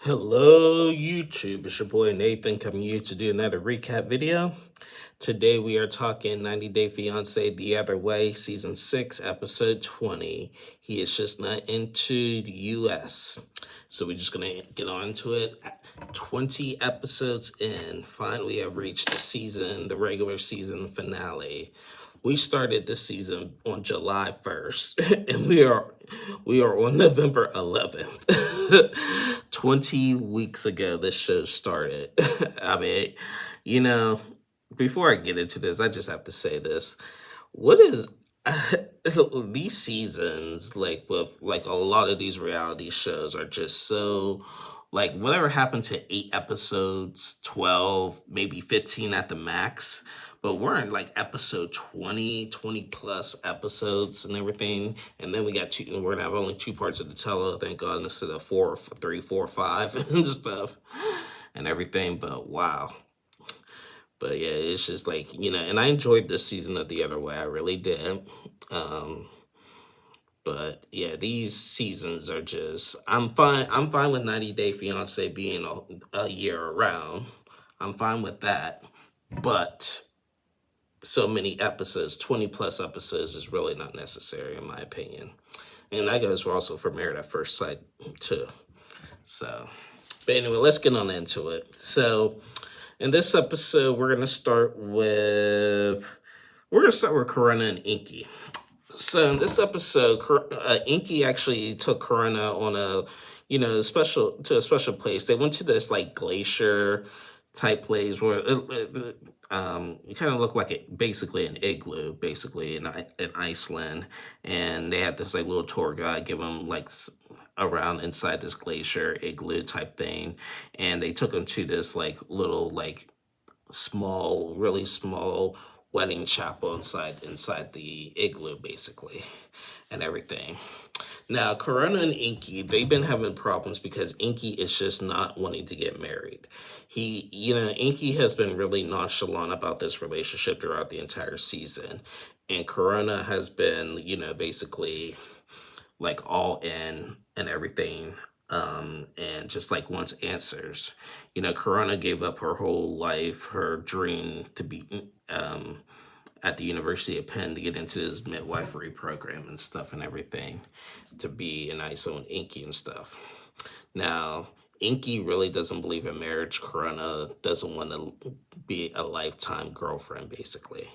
Hello YouTube, it's your boy Nathan coming to you to do another recap video. Today we are talking 90 Day Fiancé The Other Way, Season 6, Episode 20. He is just not into the US. So we're just going to get on to it. 20 episodes in, finally have reached the regular season finale. We started this season on July 1st, and we are on November 11th. 20 weeks ago, this show started. I mean, before I get into this, I just have to say this. What is these seasons, like with like a lot of these reality shows are just so like whatever happened to 8 episodes, 12, maybe 15 at the max. But we're in like episode 20 plus episodes and everything. And then we're going to have only 2 parts of the tele, thank God, instead of 3, 4, 5 and stuff and everything. But wow. But yeah, it's just like, and I enjoyed this season of The Other Way. I really did. But yeah, these seasons are just, I'm fine with 90 Day Fiancé being a year around. I'm fine with that. But so many episodes, 20 plus episodes, is really not necessary in my opinion. And that goes also for Married at First Sight too. So, but anyway, let's get on into it. So in this episode, we're gonna start with Corona and Inky. So in this episode, Inky actually took Corona on a special place. They went to this like glacier type place where it kind of looked like basically an igloo, basically in Iceland, and they had this like little tour guide give them like around inside this glacier igloo type thing, and they took them to this like little like really small wedding chapel inside the igloo basically and everything. Now, Corona and Inky, they've been having problems because Inky is just not wanting to get married. Inky has been really nonchalant about this relationship throughout the entire season. And Corona has been, basically like all in and everything. And just like wants answers. Corona gave up her whole life, her dream to be at the University of Penn to get into his midwifery program and stuff and everything, to be an ISO and Inky and stuff. Now, Inky really doesn't believe in marriage. Corona doesn't want to be a lifetime girlfriend, basically.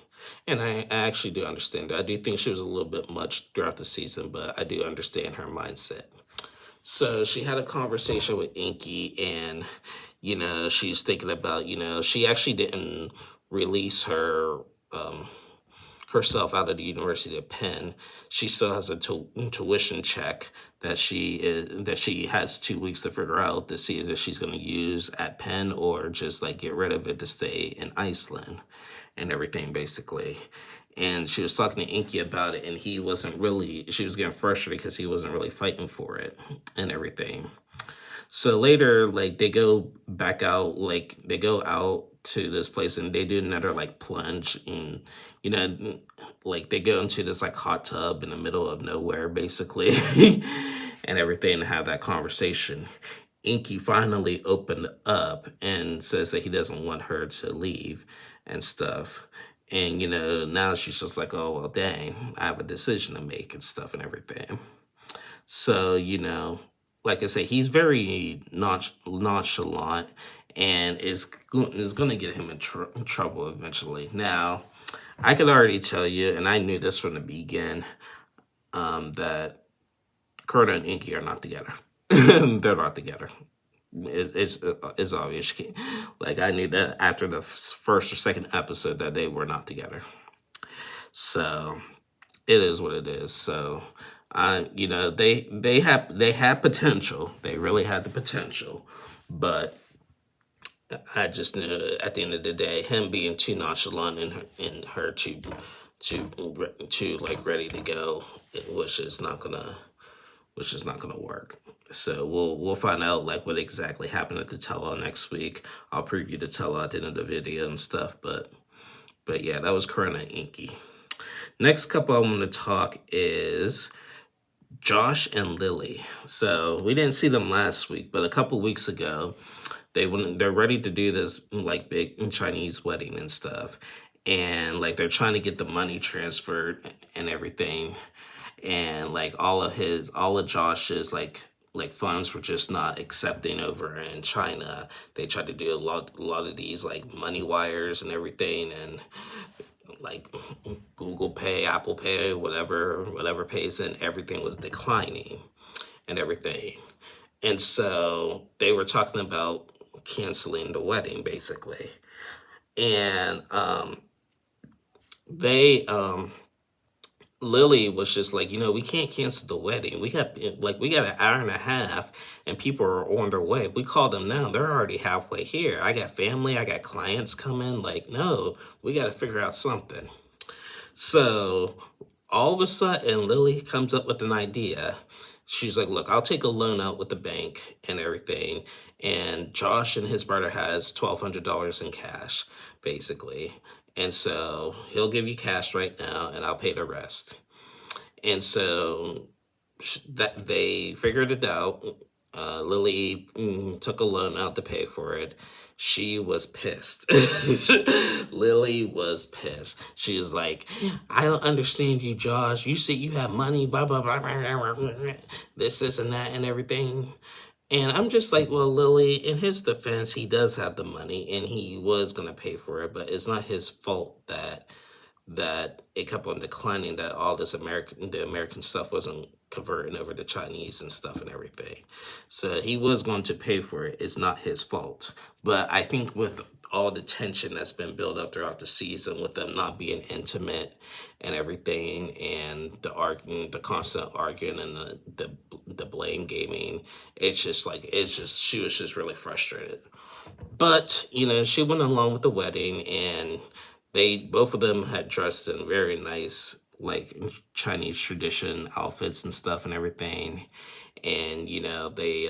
And I actually do understand that. I do think she was a little bit much throughout the season, but I do understand her mindset. So she had a conversation with Inky, and, she's thinking about, she actually didn't release herself out of the University of Penn. She still has a tuition check that she has 2 weeks to figure out to see if she's going to use at Penn or just like get rid of it to stay in Iceland and everything basically. And she was talking to Inky about it, and she was getting frustrated because he wasn't really fighting for it and everything. So later, like, they go back out, like, they go out to this place, and they do another, like, plunge, and, like, they go into this, like, hot tub in the middle of nowhere, basically, and everything, to have that conversation. Inky finally opened up and says that he doesn't want her to leave and stuff. And, now she's just like, oh, well, dang, I have a decision to make and stuff and everything. So, like I say, he's very nonchalant and is going to get him in trouble eventually. Now, I could already tell you, and I knew this from the beginning, that Corona and Inky are not together. They're not together. It's obvious. Like, I knew that after the first or second episode that they were not together. So it is what it is. So they had potential. They really had the potential, but I just knew at the end of the day, him being too nonchalant and her too like ready to go, which is not gonna work. So we'll find out like what exactly happened at the tell-all next week. I'll preview the tell-all at the end of the video and stuff, but yeah, that was Corona and Inky. Next couple I want to talk is Josh and Lily. So we didn't see them last week, but a couple weeks ago, they're ready to do this like big Chinese wedding and stuff, and like they're trying to get the money transferred and everything, and like all of Josh's like funds were just not accepting over in China. They tried to do a lot of these like money wires and everything, and like Google Pay, Apple Pay, whatever pays in, everything was declining and everything. And so they were talking about canceling the wedding basically. And they Lily was just like, we can't cancel the wedding. We got an hour and a half and people are on their way. We called them now. They're already halfway here. I got family, I got clients coming. Like, no, we got to figure out something. So all of a sudden, Lily comes up with an idea. She's like, look, I'll take a loan out with the bank and everything. And Josh and his brother has $1,200 in cash, basically. And so he'll give you cash right now and I'll pay the rest. And so that they figured it out. Lily took a loan out to pay for it. She was pissed. Lily was pissed. She was like, I don't understand you, Josh. You said you have money, blah, blah, blah, blah, blah, this, and that, and everything. And I'm just like, well, Lily, in his defense, he does have the money and he was going to pay for it, but it's not his fault that it kept on declining, that all the American stuff wasn't converting over to Chinese and stuff and everything. So he was going to pay for it. It's not his fault. But I think with all the tension that's been built up throughout the season, with them not being intimate and everything, and the constant arguing and the blame gaming, she was just really frustrated. But she went along with the wedding, and both of them had dressed in very nice like Chinese tradition outfits and stuff and everything, and they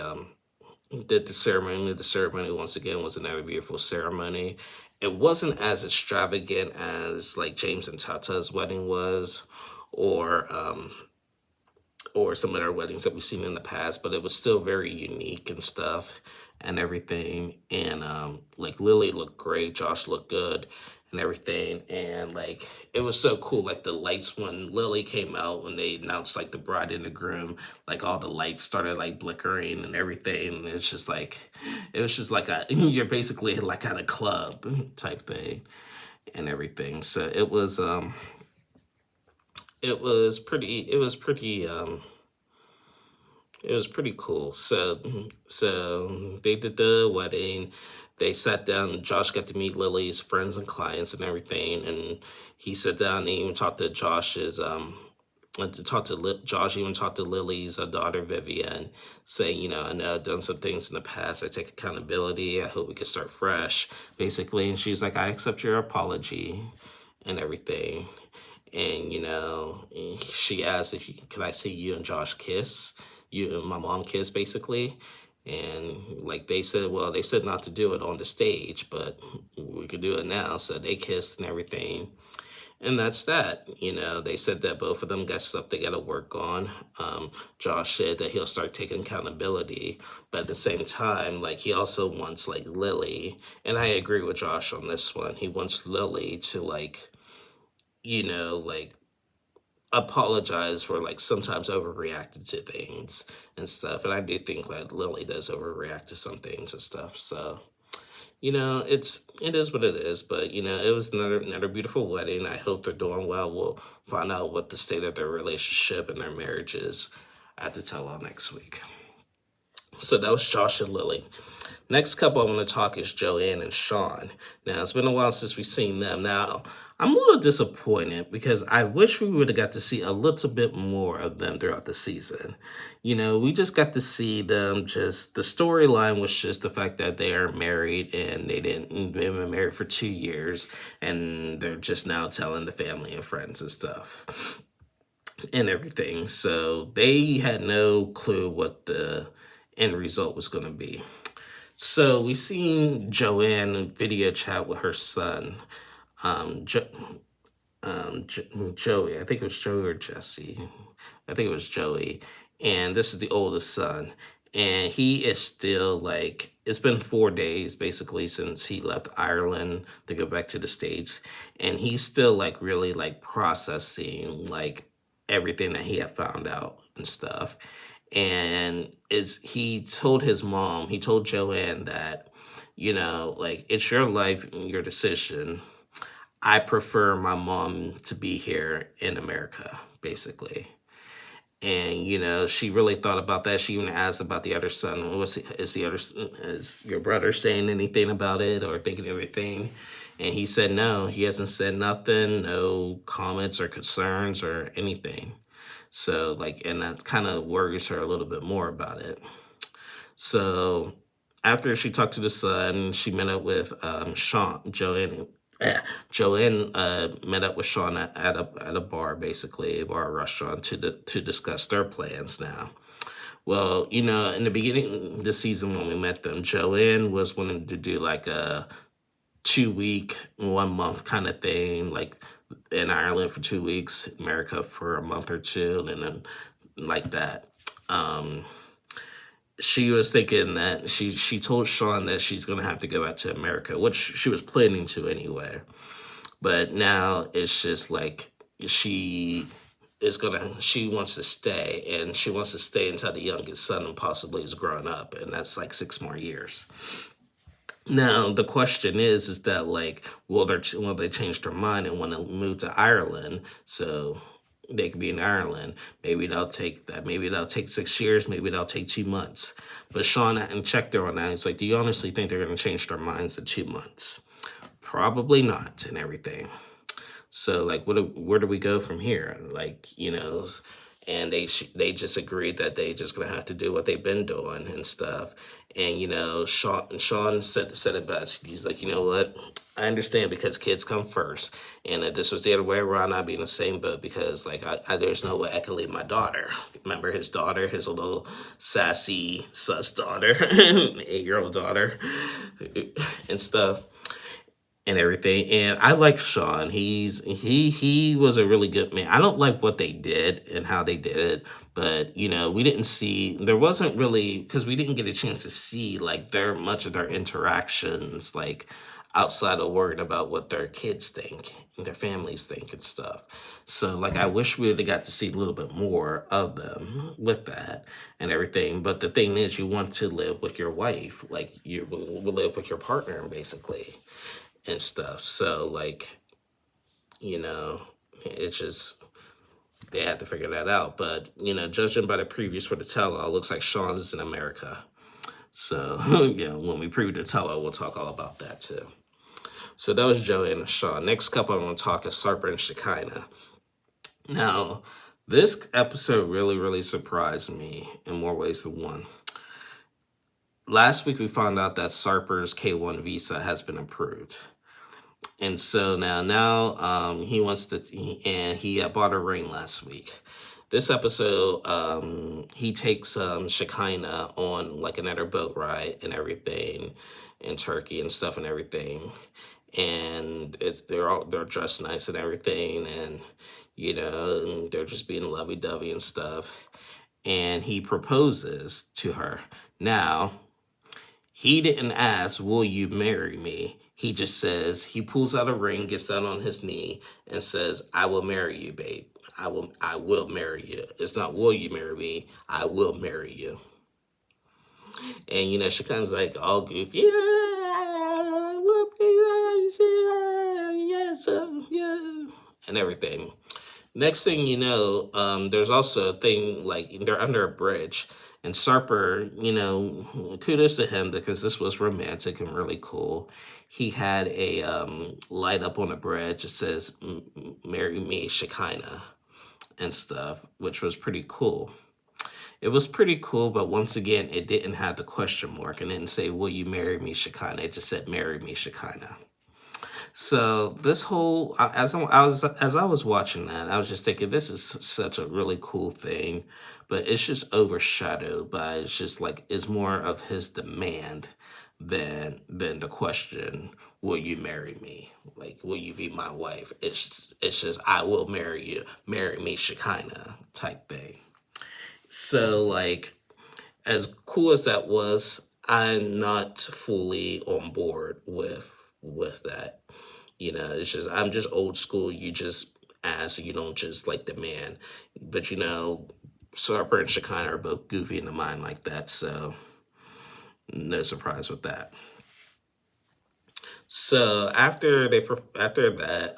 did the ceremony. The ceremony once again was another beautiful ceremony. It wasn't as extravagant as like James and Tata's wedding was, or some of their weddings that we've seen in the past, but it was still very unique and stuff and everything. And like Lily looked great, Josh looked good and everything. And like it was so cool, like the lights when Lily came out, when they announced like the bride and the groom, like all the lights started like flickering and everything. And it was just like you're basically like at a club type thing and everything. So it was pretty cool. So they did the wedding. They sat down. Josh got to meet Lily's friends and clients and everything. And he sat down and even talked to Josh. Even talked to Lily's daughter Vivian, saying, I know I've done some things in the past. I take accountability. I hope we can start fresh, basically. And she's like, I accept your apology and everything. And she asked could I see you and Josh kiss, you and my mom kiss, basically. And like they said not to do it on the stage, but we could do it now. So they kissed and everything. And that's that. They said that both of them got stuff they got to work on. Josh said that he'll start taking accountability, but at the same time, like he also wants like Lily, and I agree with Josh on this one. He wants Lily to like apologize for like sometimes overreacting to things and stuff. And I do think that Lily does overreact to some things and stuff. So, it is what it is. But, it was another beautiful wedding. I hope they're doing well. We'll find out what the state of their relationship and their marriage is. I have to tell all next week. So that was Josh and Lily. Next couple I want to talk is Joanne and Sean. Now, it's been a while since we've seen them. Now, I'm a little disappointed because I wish we would have got to see a little bit more of them throughout the season. We just got to see them, just the storyline was just the fact that they are married and they've been married for 2 years and they're just now telling the family and friends and stuff and everything. So they had no clue what the end result was going to be. So we seen Joanne video chat with her son, Joey. I think it was Joey or Jesse. I think it was Joey. and this is the oldest son, and he is still like, it's been 4 days basically since he left Ireland to go back to the States, and he's still like really like processing like everything that he had found out and stuff. And is he told his mom, he told Joanne that, like, it's your life, your decision. I prefer my mom to be here in America, basically. And she really thought about that. She even asked about the other son. Is your brother saying anything about it or thinking anything? And he said no. He hasn't said nothing, no comments or concerns or anything. So like, and that kind of worries her a little bit more about it. So after she talked to the son, she met up with Sean. Joanne met up with Sean at a bar, basically a bar restaurant, to discuss their plans now. Well, in the beginning of the season when we met them, Joanne was wanting to do like a 2 week, 1 month kind of thing, like in Ireland for 2 weeks, America for a month or two, and then like that. She was thinking that she told Sean that she's gonna have to go back to America, which she was planning to anyway. But now it's just like she wants to stay, and she wants to stay until the youngest son possibly is grown up, and that's like 6 more years. Now the question is that like, will they change their mind and want to move to Ireland so they could be in Ireland? Maybe they'll take that. Maybe they'll take 6 years. Maybe they'll take 2 months. But Sean and checked her on that. He's like, do you honestly think they're going to change their minds in 2 months? Probably not, and everything. So like, where do we go from here? Like, and they just agreed that they just gonna have to do what they've been doing and stuff. And Sean said it best. He's like, you know what? I understand because kids come first, and if this was the other way around, I'd be in the same boat because like there's no way I can leave my daughter. Remember his daughter, his little sassy sus daughter, 8-year-old daughter, and stuff and everything. And I like Sean. He was a really good man. I don't like what they did and how they did it, but we didn't see, there wasn't really, because we didn't get a chance to see like much of their interactions, like outside of worrying about what their kids think and their families think and stuff. So like, I wish we would have got to see a little bit more of them with that and everything. But the thing is, you want to live with your wife, like you will live with your partner basically and stuff. So like, it's just, they had to figure that out. But judging by the previews for the tell-all, looks like Sean is in America. So when we preview the tell-all, we'll talk all about that too. So that was Joanne and Sean. Next couple I want to talk is Sarper and Shekinah. Now, this episode really, really surprised me in more ways than one. Last week we found out that Sarper's K1 visa has been approved. And so now he wants to, and he bought a ring last week. This episode, he takes Shekinah on like another boat ride and everything in Turkey and stuff and everything. And they're dressed nice and everything, and and they're just being lovey-dovey and stuff. And he proposes to her. Now, he didn't ask, will you marry me? He just says, he pulls out a ring, gets down on his knee, and says, I will marry you, babe. I will marry you. It's not, will you marry me? I will marry you. And, Shekinah's like all goofy. Yes, yeah, and everything. Next thing you know, there's also a thing, like, they're under a bridge. And Sarper, kudos to him because this was romantic and really cool. He had a light up on the bridge that says, marry me, Shekinah, and stuff, which was pretty cool. It was pretty cool, but once again, it didn't have the question mark and didn't say, will you marry me, Shekinah? It just said, marry me, Shekinah. So this whole, as I was watching that, I was just thinking, this is such a really cool thing, but it's just overshadowed by, it's just like, it's more of his demand than the question, will you marry me? Like, will you be my wife? It's just, I will marry you, marry me, Shekinah type thing. So like, as cool as that was, I'm not fully on board with that. It's just, I'm just old school. You just ask, you don't just like demand. But Sarper and Shekinah are both goofy in the mind like that, so no surprise with that. So after that,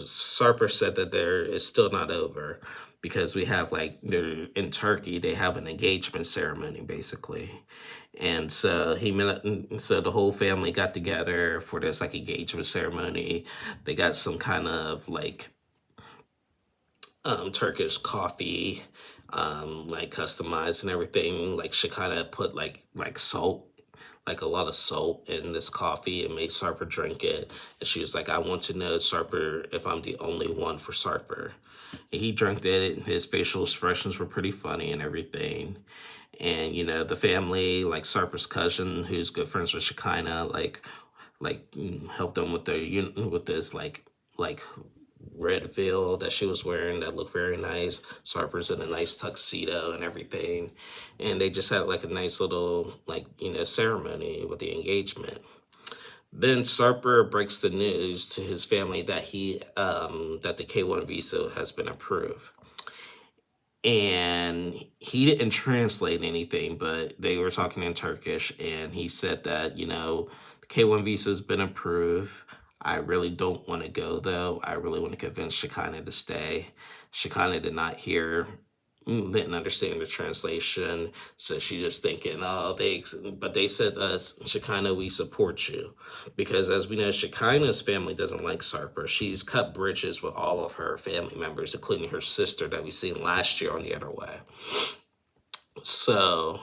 Sarper said that there is still not over, because we have, like, they're in Turkey. They have an engagement ceremony basically, and so the whole family got together for this, like, engagement ceremony. They got some kind of, like, Turkish coffee, like, customized and everything. Like, she kind of put like salt, like a lot of salt in this coffee, and made Sarper drink it. And she was like, "I want to know, Sarper, if I'm the only one for Sarper." And he drank it, and his facial expressions were pretty funny and everything. And the family, like Sarper's cousin, who's good friends with Shekinah, helped them with with this, like red veil that she was wearing that looked very nice. Sarper's in a nice tuxedo and everything. And they just had, like, a nice little, like, ceremony with the engagement. Then Sarper breaks the news to his family that that the K1 visa has been approved. And he didn't translate anything, but they were talking in Turkish, and he said that, the K1 visa has been approved. I really don't want to go, though. I really want to convince Shekinah to stay. Shekinah didn't understand the translation, so she just thinking, but they said, Shekinah, we support you. Because, as we know, Shekinah's family doesn't like Sarper. She's cut bridges with all of her family members, including her sister that we seen last year on The Other Way. So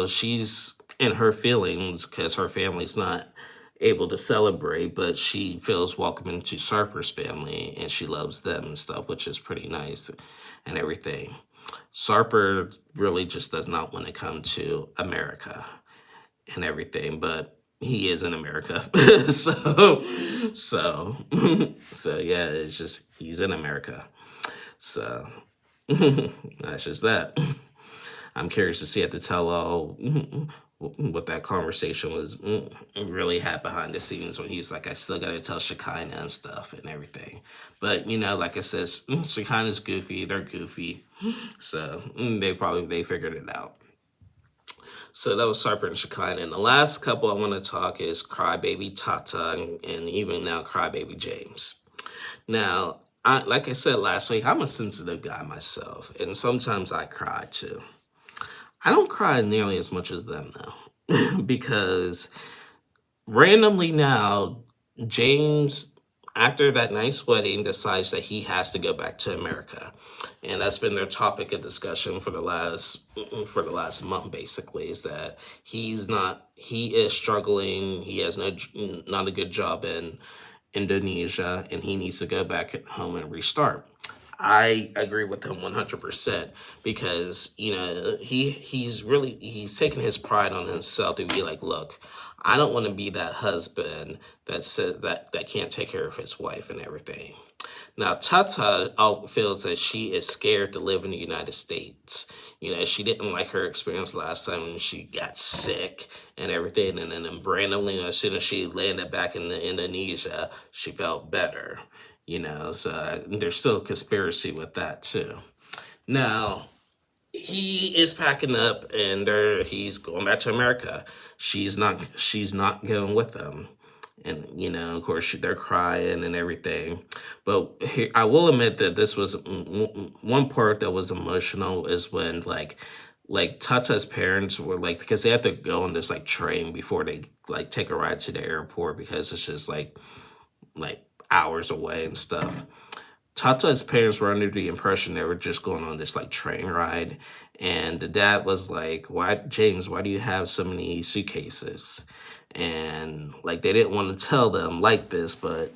she's in her feelings because her family's not able to celebrate, but she feels welcome into Sarper's family, and she loves them and stuff, which is pretty nice and everything. Sarper really just does not want to come to America and everything, but he is in America. So yeah, it's just, he's in America. So that's just that. I'm curious to see at the tell-all what that conversation was really had behind the scenes, when he was like, I still got to tell Shekinah and stuff and everything. But, like I said, Shekinah's goofy. They're goofy. So they figured it out. So that was Sarper and Shekinah. And the last couple I want to talk is Crybaby Tata and even now Crybaby James. Now, like I said last week, I'm a sensitive guy myself, and sometimes I cry too. I don't cry nearly as much as them, though, because randomly now, James, after that nice wedding, decides that he has to go back to America, and that's been their topic of discussion for the last month. Basically, is that he is struggling. He has not a good job in Indonesia, and he needs to go back home and restart. I agree with him 100%, because he's taking his pride on himself to be like, look, I don't want to be that husband that says that can't take care of his wife and everything. Now, Tata feels that she is scared to live in the United States. She didn't like her experience last time when she got sick and everything, and then randomly, as soon as she landed back in Indonesia, she felt better. So there's still a conspiracy with that too. Now, he is packing up, and he's going back to America. She's not going with him. And, of course, they're crying and everything. But I will admit that this was one part that was emotional, is when, like Tata's parents were like, because they had to go on this, like, train before they, like, take a ride to the airport, because it's just like hours away and stuff. Tata's parents were under the impression they were just going on this, like, train ride. And the dad was like, James, why do you have so many suitcases? And, like, they didn't want to tell them like this, but,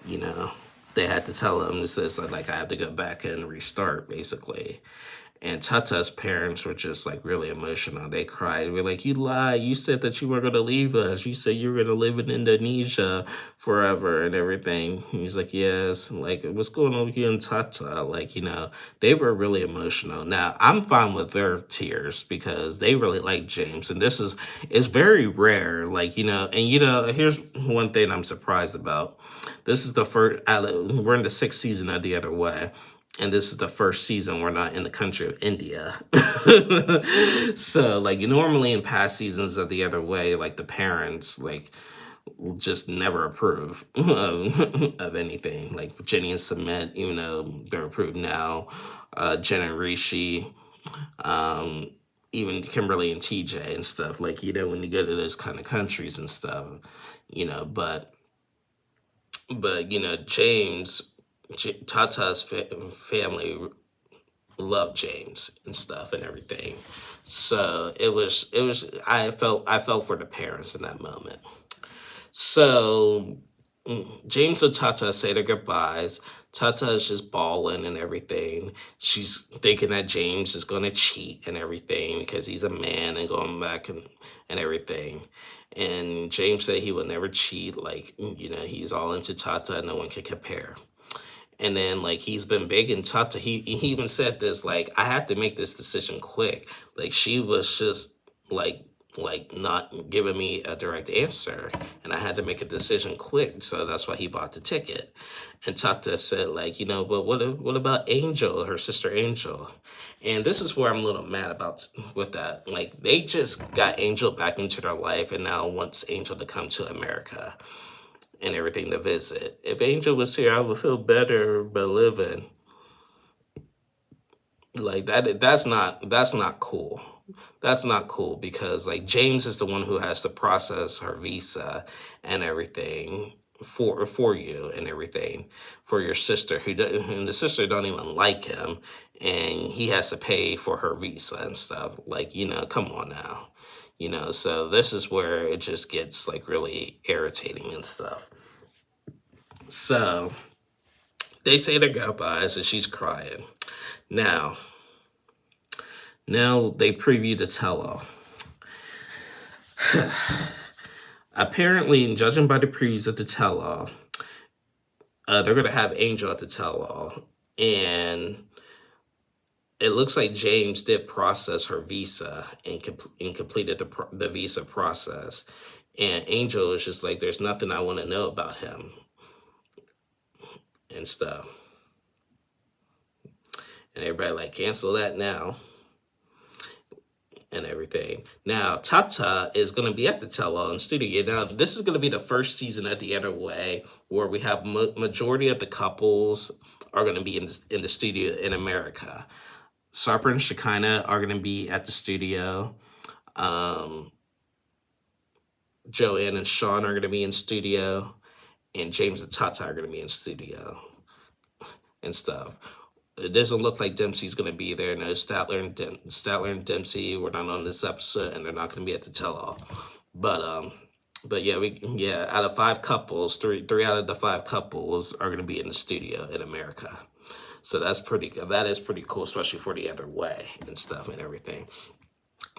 they had to tell them. It says, like, I have to go back and restart, basically. And Tata's parents were just like really emotional. They cried. They were like, "You lied. You said that you were going to leave us. You said you were going to live in Indonesia forever and everything." And he's like, "Yes." Like, what's going on with you and Tata? Like, they were really emotional. Now, I'm fine with their tears because they really like James. And it's very rare. Like, here's one thing I'm surprised about. This is the first, we're in the 6th season of The Other Way. And this is the first season we're not in the country of India. So, like, normally in past seasons of The Other Way, like, the parents, like, just never approve of anything. Like, Jenny and Submit, even though they're approved now. Jen and Rishi, even Kimberly and TJ and stuff. Like, when you go to those kind of countries and stuff, but James, Tata's family loved James and stuff and everything. So it was, I felt for the parents in that moment. So James and Tata say their goodbyes. Tata is just bawling and everything. She's thinking that James is going to cheat and everything because he's a man and going back and everything. And James said he would never cheat. Like, he's all into Tata. No one can compare. And then, like, he's been begging Tata. He even said this, like, I had to make this decision quick. Like, she was just, like not giving me a direct answer. And I had to make a decision quick. So that's why he bought the ticket. And Tata said, like, but what about Angel, her sister Angel? And this is where I'm a little mad about with that. Like, they just got Angel back into their life and now wants Angel to come to America and everything to visit. If Angel was here, I would feel better about living. Like, that's not cool. That's not cool because, like, James is the one who has to process her visa and everything for you and everything for your sister and the sister don't even like him, and he has to pay for her visa and stuff. Like, come on now. So this is where it just gets, like, really irritating and stuff. So they say their goodbyes and she's crying. Now they preview the tell-all. Apparently, judging by the previews of the tell-all, they're going to have Angel at the tell-all. And it looks like James did process her visa and completed the visa process. And Angel is just like, there's nothing I want to know about him and stuff. And everybody like, cancel that now and everything. Now, Tata is going to be at the tell-all in studio. Now, this is going to be the first season of The Other Way where we have majority of the couples are going to be in the studio in America. Sarper and Shekinah are going to be at the studio. Joanne and Sean are going to be in studio. And James and Tata are going to be in studio and stuff. It doesn't look like Dempsey's going to be there. No, Statler and Dempsey were not on this episode, and they're not going to be at the tell-all. But out of 5 couples, three out of the 5 couples are going to be in the studio in America. So that is pretty cool, especially for The Other Way and stuff and everything.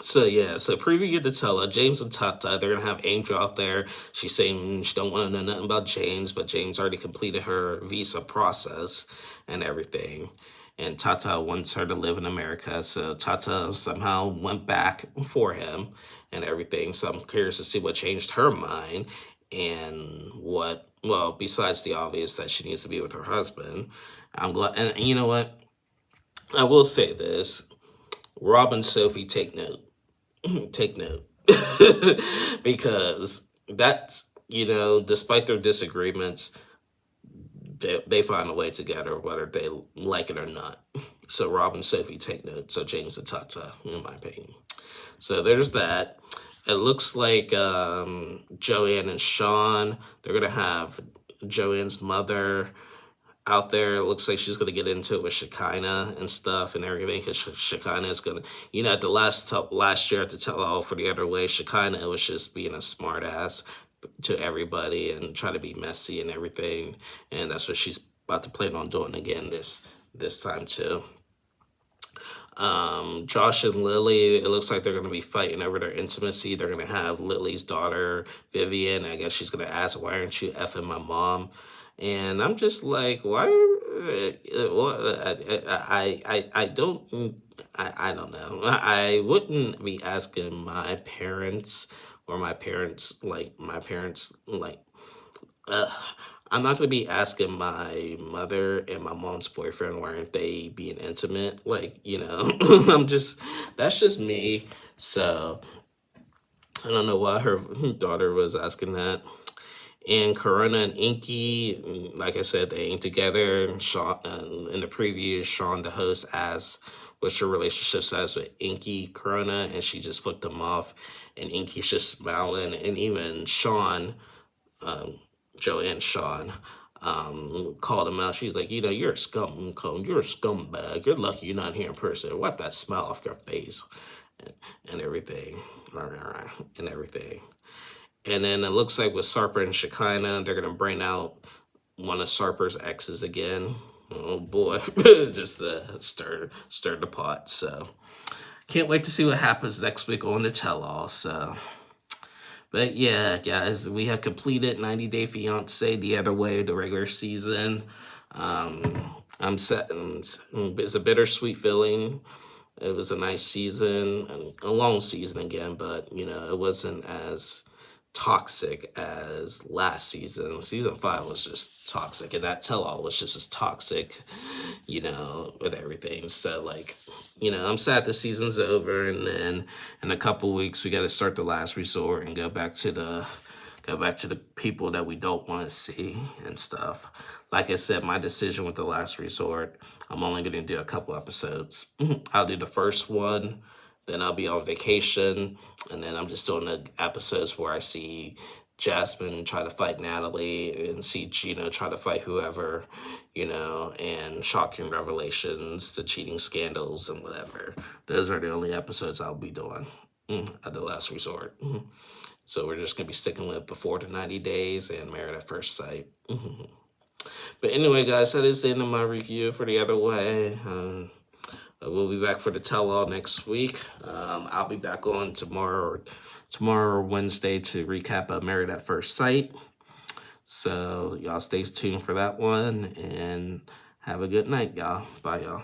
So preview the tell-all. James and Tata, they're going to have Angel out there. She's saying she don't want to know nothing about James, but James already completed her visa process and everything. And Tata wants her to live in America. So Tata somehow went back for him and everything. So I'm curious to see what changed her mind and besides the obvious that she needs to be with her husband. I'm glad. And you know what? I will say this. Rob and Sophie, take note. Take note. Because that's, despite their disagreements, they find a way together, whether they like it or not. So Rob and Sophie, take note. So James and Tata, in my opinion. So there's that. It looks like Joanne and Sean, they're going to have Joanne's mother out there. It looks like she's going to get into it with Shekinah and stuff and everything, because Shekinah is going to, at the last year at the tell-all for The Other Way, Shekinah was just being a smart ass to everybody and try to be messy and everything, and that's what she's about to plan on doing again this time too. Josh and Lily, it looks like they're going to be fighting over their intimacy. They're going to have Lily's daughter, Vivian. I guess she's going to ask, why aren't you effing my mom? And I'm just like, why? I don't, I don't know. I wouldn't be asking my parents or my parents, uh, I'm not gonna be asking my mother and my mom's boyfriend why aren't they being intimate. I'm just that's just me. So I don't know why her daughter was asking that. And Corona and Inky, like I said, they ain't together. And Sean, in the preview, Sean, the host, asked, "What's your relationship status with Inky Corona?" And she just flipped him off, and Inky's just smiling. And even Sean, um, Joanne Sean, called him out. She's like, you're a you're a scumbag. You're lucky you're not here in person. Wipe that smile off your face, and everything, and everything. And then it looks like with Sarper and Shekinah, they're gonna bring out one of Sarper's exes again. Oh boy, just stir the pot. So can't wait to see what happens next week on the tell all. So. But yeah, guys, we have completed 90 Day Fiance the other way, the regular season. I'm set. It's a bittersweet feeling. It was a nice season, and a long season again, but it wasn't as toxic as last season. Season 5 was just toxic, and that tell-all was just as toxic, with everything. So I'm sad the season's over, and then in a couple weeks we got to start the last resort and go back to the people that we don't want to see and stuff. Like I said, my decision with the last resort, I'm only going to do a couple episodes. I'll do the first one, then I'll be on vacation, and then I'm just doing the episodes where I see Jasmine try to fight Natalie and see Gino try to fight whoever, and shocking revelations, the cheating scandals and whatever. Those are the only episodes I'll be doing at the last resort. So we're just going to be sticking with Before the 90 Days and Married at First Sight. But anyway, guys, that is the end of my review for The Other Way. We'll be back for the tell-all next week. I'll be back on tomorrow or Wednesday to recap Married at First Sight. So y'all stay tuned for that one, and have a good night, y'all. Bye, y'all.